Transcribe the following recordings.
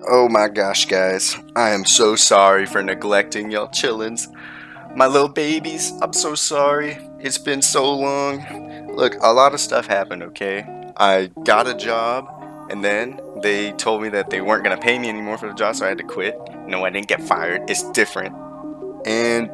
Oh my gosh, guys. I am so sorry for neglecting y'all chillins. My little babies, I'm so sorry. It's been so long. Look, a lot of stuff happened, okay? I got a job, and then they told me that they weren't gonna pay me anymore for the job, so I had to quit. No, I didn't get fired. It's different. And,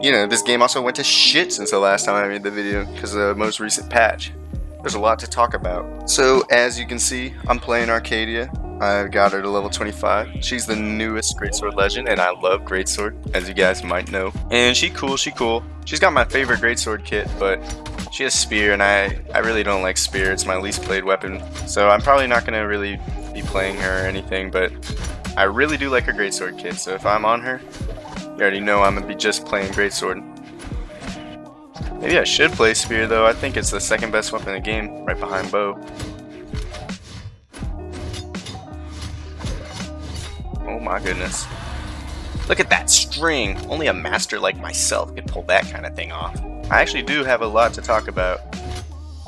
this game also went to shit since the last time I made the video, because of the most recent patch. There's a lot to talk about. So, as you can see, I'm playing Arcadia. I got her to level 25. She's the newest Greatsword Legend, and I love Greatsword, as you guys might know. And she's cool. She's got my favorite Greatsword kit, but she has Spear, and I really don't like Spear. It's my least played weapon. So I'm probably not going to really be playing her or anything, but I really do like her Greatsword kit. So if I'm on her, you already know I'm going to be just playing Greatsword. Maybe I should play Spear, though. I think it's the second best weapon in the game, right behind Bow. Oh my goodness. Look at that string. Only a master like myself could pull that kind of thing off. I actually do have a lot to talk about.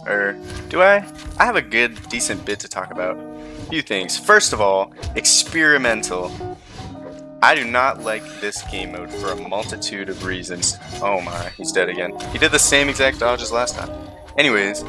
Or, do I? I have a good, decent bit to talk about. A few things. First of all, experimental. I do not like this game mode for a multitude of reasons. Oh my, he's dead again. He did the same exact dodge as last time. Anyways,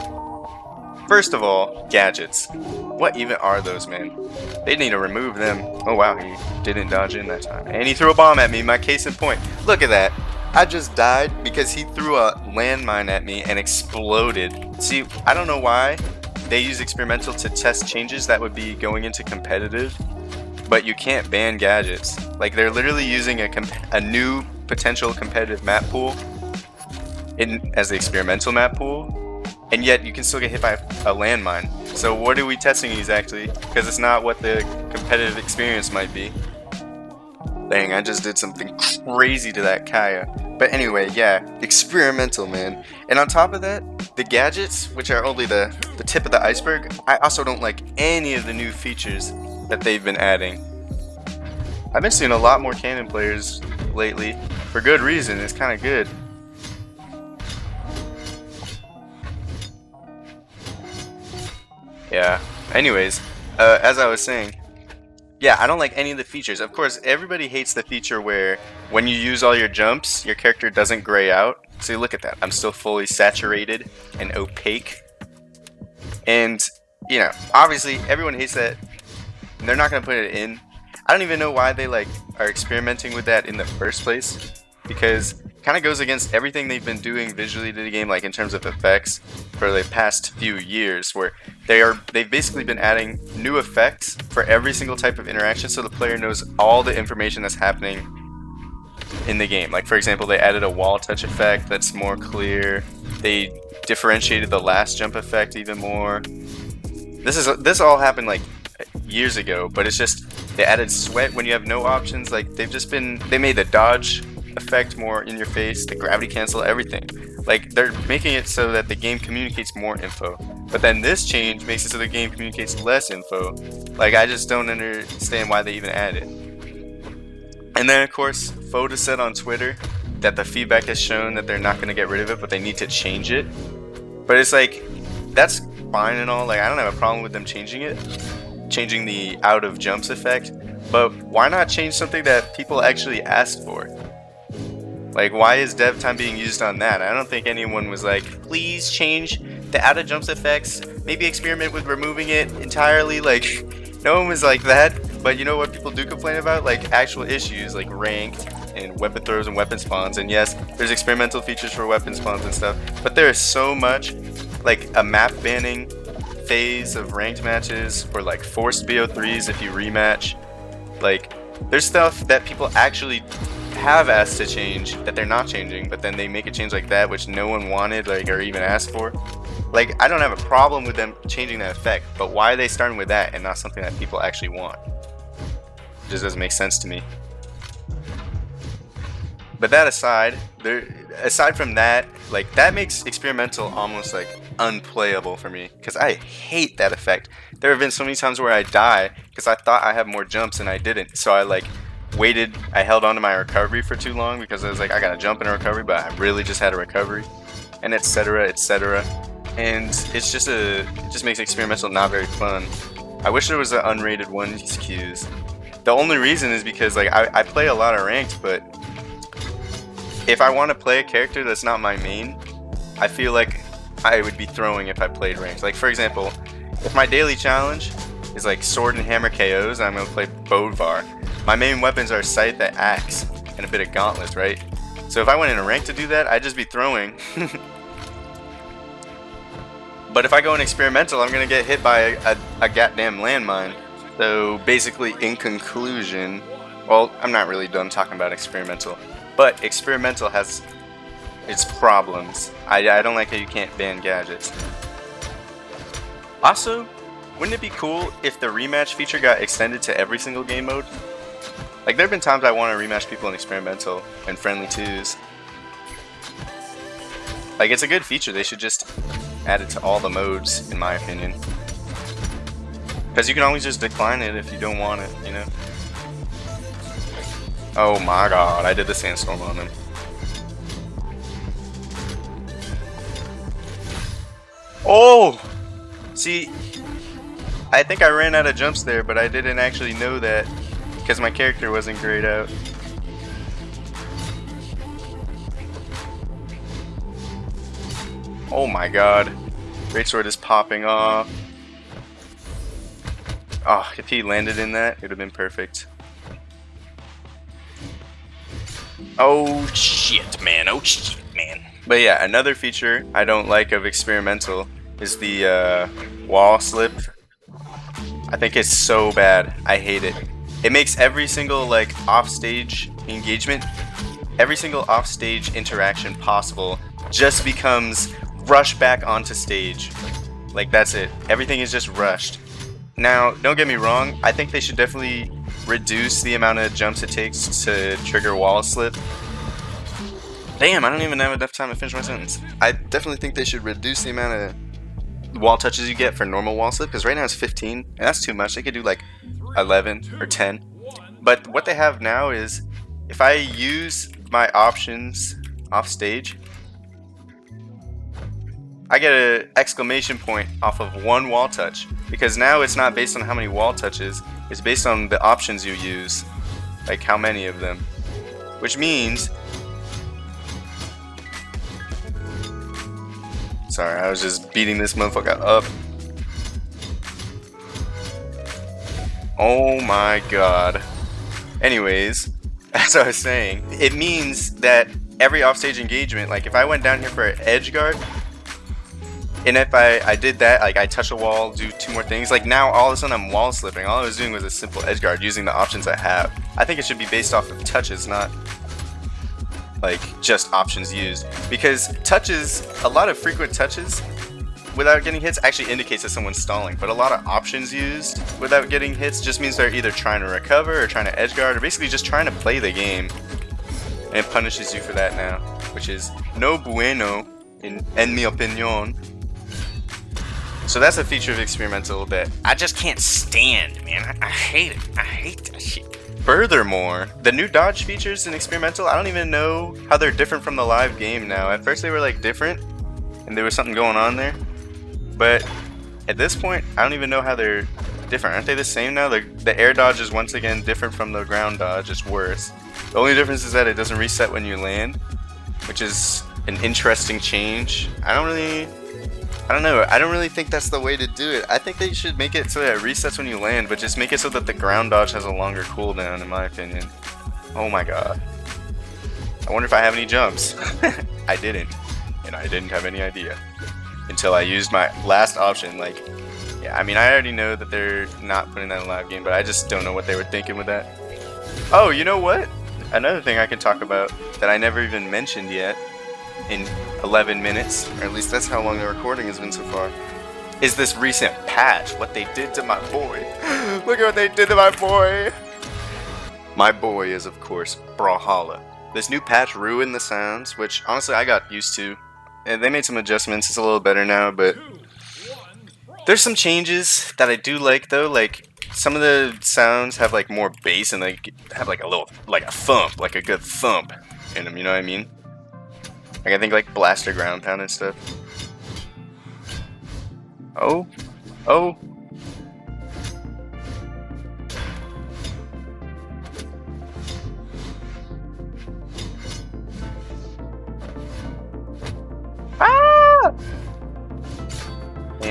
first of all, gadgets. What even are those, man? They need to remove them. Oh wow, he didn't dodge in that time. And he threw a bomb at me, my case in point. Look at that. I just died because he threw a landmine at me and exploded. See, I don't know why they use experimental to test changes that would be going into competitive, but you can't ban gadgets. Like, they're literally using a new potential competitive map pool as the experimental map pool, and yet you can still get hit by a landmine. So what are we testing exactly? Because it's not what the competitive experience might be. Dang, I just did something crazy to that Kaya. But anyway, yeah, experimental, man. And on top of that, the gadgets, which are only the tip of the iceberg, I also don't like any of the new features that they've been adding. I've been seeing a lot more cannon players lately, for good reason. It's kind of good. Yeah, anyways, as I was saying, yeah, I don't like any of the features. Of course, everybody hates the feature where when you use all your jumps, your character doesn't gray out. See, look at that. I'm still fully saturated and opaque. And, obviously everyone hates that. And they're not going to put it in. I don't even know why they are experimenting with that in the first place, because it kind of goes against everything they've been doing visually to the game, like in terms of effects for the past few years, where they've basically been adding new effects for every single type of interaction, so the player knows all the information that's happening in the game. Like, for example, they added a wall touch effect that's more clear. They differentiated the last jump effect even more. This all happened like years ago, but it's just they added sweat when you have no options. Like, they made the dodge effect more in your face, the gravity cancel, everything. Like, they're making it so that the game communicates more info, but then this change makes it so the game communicates less info. Like, I just don't understand why they even add it. And then of course, Foda said on Twitter that the feedback has shown that they're not going to get rid of it, but they need to change it. But it's like, that's fine and all, like, I don't have a problem with them changing the out of jumps effect, but why not change something that people actually asked for? Like, why is dev time being used on that? I don't think anyone was like, please change the out of jumps effects, maybe experiment with removing it entirely. Like, no one was like that. But you know what people do complain about? Like, actual issues like ranked and weapon throws and weapon spawns. And yes, there's experimental features for weapon spawns and stuff, but there is so much, like a map banning phase of ranked matches, or like forced BO3s if you rematch. Like, there's stuff that people actually have asked to change that they're not changing, but then they make a change like that which no one wanted, like, or even asked for. Like, I don't have a problem with them changing that effect, but why are they starting with that and not something that people actually want? It just doesn't make sense to me. But that aside, aside from that, like, that makes experimental almost like unplayable for me, because I hate that effect. There have been so many times where I die because I thought I had more jumps and I didn't, so I waited, I held on to my recovery for too long because I was like, I gotta jump in a recovery, but I really just had a recovery, and etc, etc. And it just makes experimental not very fun. I wish there was an unrated ones queues. The only reason is because like I play a lot of ranked, but if I want to play a character that's not my main, I feel like I would be throwing if I played ranked. Like for example, if my daily challenge is like sword and hammer KOs, and I'm gonna play Bodvar. My main weapons are scythe, axe, and a bit of gauntlet, right? So if I went in a rank to do that, I'd just be throwing. But if I go in experimental, I'm gonna get hit by a goddamn landmine. So basically, in conclusion, well, I'm not really done talking about experimental, but experimental has its problems. I don't like how you can't ban gadgets. Also, wouldn't it be cool if the rematch feature got extended to every single game mode? Like, there have been times I want to rematch people in experimental and friendly twos. Like, it's a good feature. They should just add it to all the modes, in my opinion. Because you can always just decline it if you don't want it, you know? Oh my god, I did the sandstorm on him. Oh! See, I think I ran out of jumps there, but I didn't actually know that because my character wasn't grayed out. Oh my god. Greatsword is popping off. Oh, if he landed in that, it would have been perfect. Oh shit, man. Oh shit, man. But yeah, another feature I don't like of experimental is the wall slip. I think it's so bad. I hate it. It makes every single like offstage engagement, every single offstage interaction possible just becomes rush back onto stage. Like that's it. Everything is just rushed. Now, don't get me wrong, I think they should definitely reduce the amount of jumps it takes to trigger wall slip. Damn, I don't even have enough time to finish my sentence. I definitely think they should reduce the amount of wall touches you get for normal wall slip, because right now it's 15, and that's too much. They could do like 11 or 10. But what they have now is, if I use my options off stage, I get an exclamation point off of one wall touch, because now it's not based on how many wall touches, it's based on the options you use, like how many of them. Which means, sorry, I was just beating this motherfucker up. Oh my god. Anyways, as I was saying, it means that every offstage engagement, like if I went down here for an edge guard, and if I did that, like I touch a wall, do 2 more things, like now all of a sudden I'm wall slipping. All I was doing was a simple edge guard using the options I have. I think it should be based off of touches, not like just options used. Because touches, a lot of frequent touches without getting hits actually indicates that someone's stalling. But a lot of options used without getting hits just means they're either trying to recover or trying to edge guard or basically just trying to play the game. And it punishes you for that now, which is no bueno en mi opinion. So that's a feature of experimental that I just can't stand, man. I hate it. I hate that shit. Furthermore, the new dodge features in experimental, I don't even know how they're different from the live game now. At first they were like different, and there was something going on there. But at this point, I don't even know how they're different. Aren't they the same now? The air dodge is once again different from the ground dodge. It's worse. The only difference is that it doesn't reset when you land, which is an interesting change. I don't know. I don't really think that's the way to do it. I think they should make it so that it resets when you land, but just make it so that the ground dodge has a longer cooldown, in my opinion. Oh my god. I wonder if I have any jumps. I didn't. And I didn't have any idea. Until I used my last option. Like, yeah, I mean, I already know that they're not putting that in a live game, but I just don't know what they were thinking with that. Oh, you know what? Another thing I can talk about that I never even mentioned yet in 11 minutes, or at least that's how long the recording has been so far, is this recent patch. What they did to my boy. Look at what they did to my boy. My boy is, of course, BRAWLHALLA. This new patch ruined the sounds, which honestly I got used to. And they made some adjustments. It's a little better now, but there's some changes that I do like though. Like some of the sounds have like more bass and they have like a little, like a thump, like a good thump in them. You know what I mean? Like I think like blaster ground pound and stuff. Oh, oh.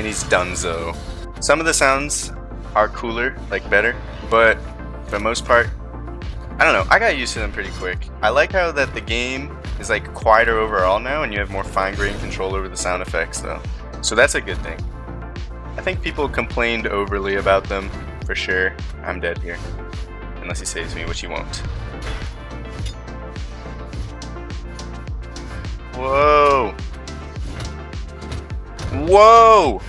and he's donezo. Some of the sounds are cooler, like better, but for the most part, I don't know, I got used to them pretty quick. I like how that the game is like quieter overall now and you have more fine-grained control over the sound effects though. So that's a good thing. I think people complained overly about them, for sure. I'm dead here. Unless he saves me, which he won't. Whoa! Whoa!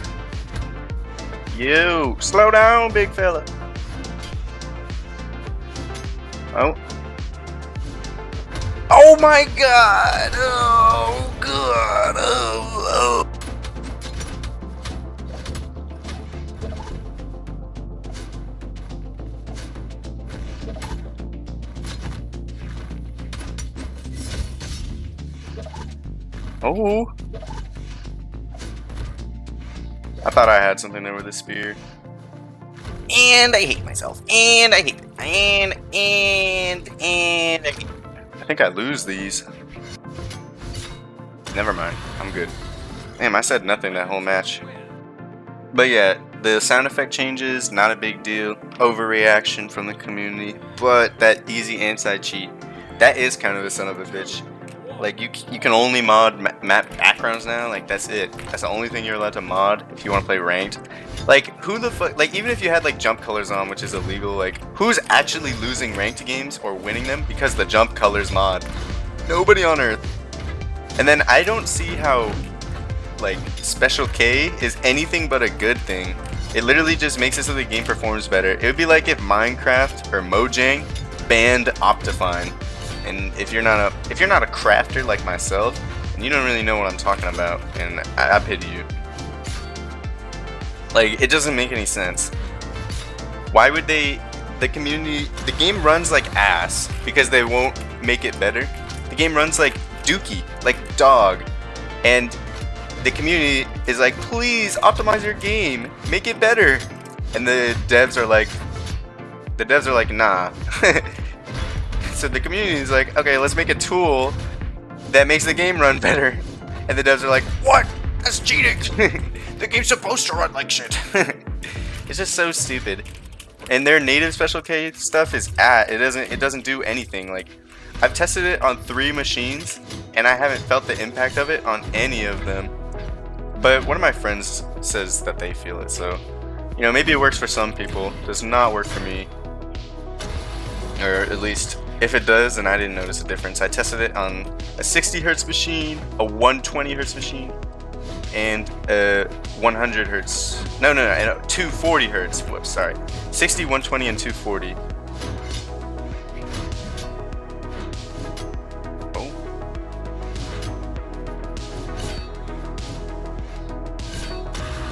You! Slow down, big fella! Oh. Oh my god! Oh god! Oh. Oh! I thought I had something there with a spear. And I hate myself. And I hate it. And I hate it. I think I lose these. Never mind. I'm good. Damn, I said nothing that whole match. But yeah, the sound effect changes, not a big deal. Overreaction from the community. But that easy anti-cheat, that is kind of a son of a bitch. Like, you can only mod map backgrounds now. Like, that's it. That's the only thing you're allowed to mod if you want to play ranked. Like, who the fuck, like, even if you had like jump colors on, which is illegal, like, who's actually losing ranked games or winning them because the jump colors mod? Nobody on earth. And then I don't see how like Special K is anything but a good thing. It literally just makes it so the game performs better. It would be like if Minecraft or Mojang banned Optifine. And if you're not a crafter like myself, and you don't really know what I'm talking about, and I pity you. Like, it doesn't make any sense. Why would the game runs like ass because they won't make it better. The game runs like dookie, like dog, and the community is like, please optimize your game, make it better, and the devs are like, nah. So the community is like, okay, let's make a tool that makes the game run better. And the devs are like, what? That's cheating. The game's supposed to run like shit. It's just so stupid. And their native Special K stuff is it doesn't do anything. Like, I've tested it on 3 machines and I haven't felt the impact of it on any of them. But one of my friends says that they feel it, so you know, maybe it works for some people. It does not work for me. Or at least if it does, then I didn't notice a difference. I tested it on a 60 Hz machine, a 120 Hz machine, and a 100 Hz. No, and a 240 Hz. Whoops, sorry. 60, 120, and 240.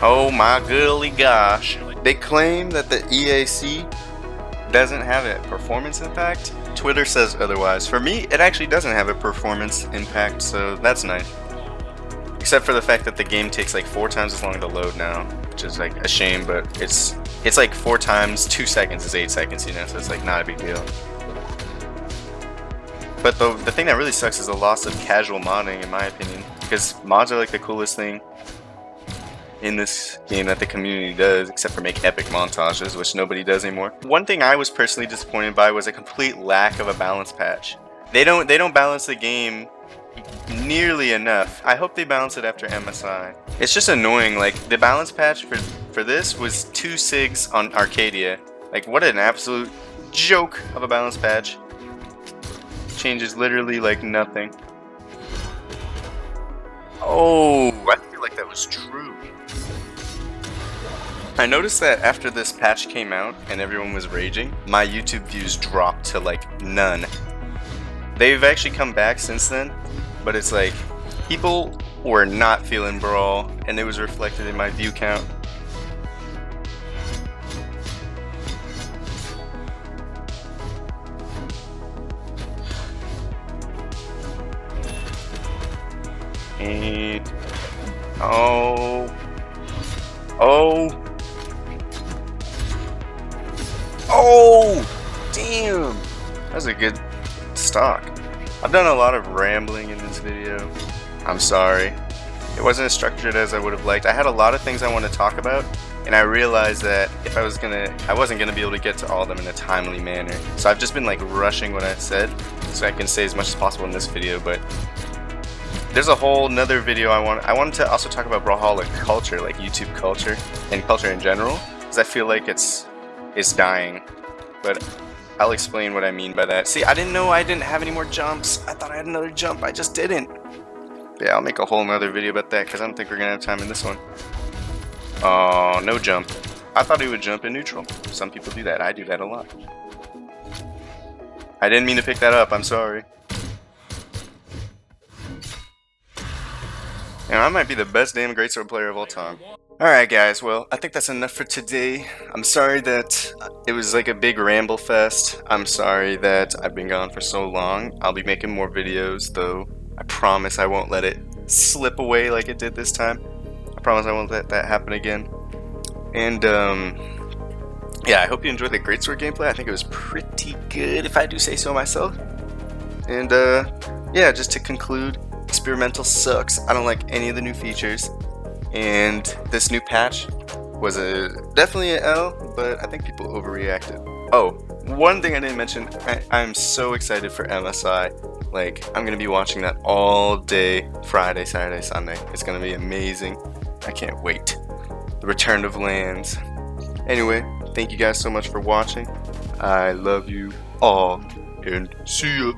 Oh my golly gosh. They claim that the EAC doesn't have a performance impact. Twitter says otherwise. For me, it actually doesn't have a performance impact, so that's nice. Except for the fact that the game takes like 4 times as long to load now, which is like a shame, but it's like 4 times 2 seconds is 8 seconds, you know, so it's like not a big deal. But the thing that really sucks is the loss of casual modding, in my opinion, because mods are like the coolest thing in this game that the community does, except for make epic montages, which nobody does anymore. One thing I was personally disappointed by was a complete lack of a balance patch. They don't balance the game nearly enough. I hope they balance it after MSI. It's just annoying. Like, the balance patch for this was 2 SIGs on Arcadia. Like, what an absolute joke of a balance patch. Changes literally like nothing. Oh, I feel like that was true. I noticed that after this patch came out and everyone was raging, my YouTube views dropped to like none. They've actually come back since then, but it's like people were not feeling Brawl, and it was reflected in my view count. And oh, damn, that was a good stock. I've done a lot of rambling in this video. I'm sorry. It wasn't as structured as I would have liked. I had a lot of things I want to talk about, and I realized that if I wasn't gonna be able to get to all of them in a timely manner. So I've just been like rushing what I said, so I can say as much as possible in this video. But there's a whole nother video I wanted to also talk about Brawlhalla culture, like YouTube culture and culture in general, because I feel like it's dying. But I'll explain what I mean by that. See, I didn't know I didn't have any more jumps. I thought I had another jump, I just didn't. Yeah, I'll make a whole nother video about that because I don't think we're gonna have time in this one. Oh, no jump. I thought he would jump in neutral. Some people do that. I do that a lot. I didn't mean to pick that up. I'm sorry. And I might be the best damn greatsword player of all time. Alright guys, well, I think that's enough for today. I'm sorry that it was like a big ramble fest. I'm sorry that I've been gone for so long. I'll be making more videos though. I promise I won't let it slip away like it did this time. I promise I won't let that happen again. And yeah, I hope you enjoyed the greatsword gameplay. I think it was pretty good if I do say so myself. And yeah, just to conclude, experimental sucks. I don't like any of the new features, and this new patch was definitely an L, but I think people overreacted. Oh, one thing I didn't mention, I'm so excited for MSI. Like, I'm gonna be watching that all day, Friday, Saturday, Sunday. It's gonna be amazing. I can't wait. The return of lands. Anyway, thank you guys so much for watching. I love you all, and see ya.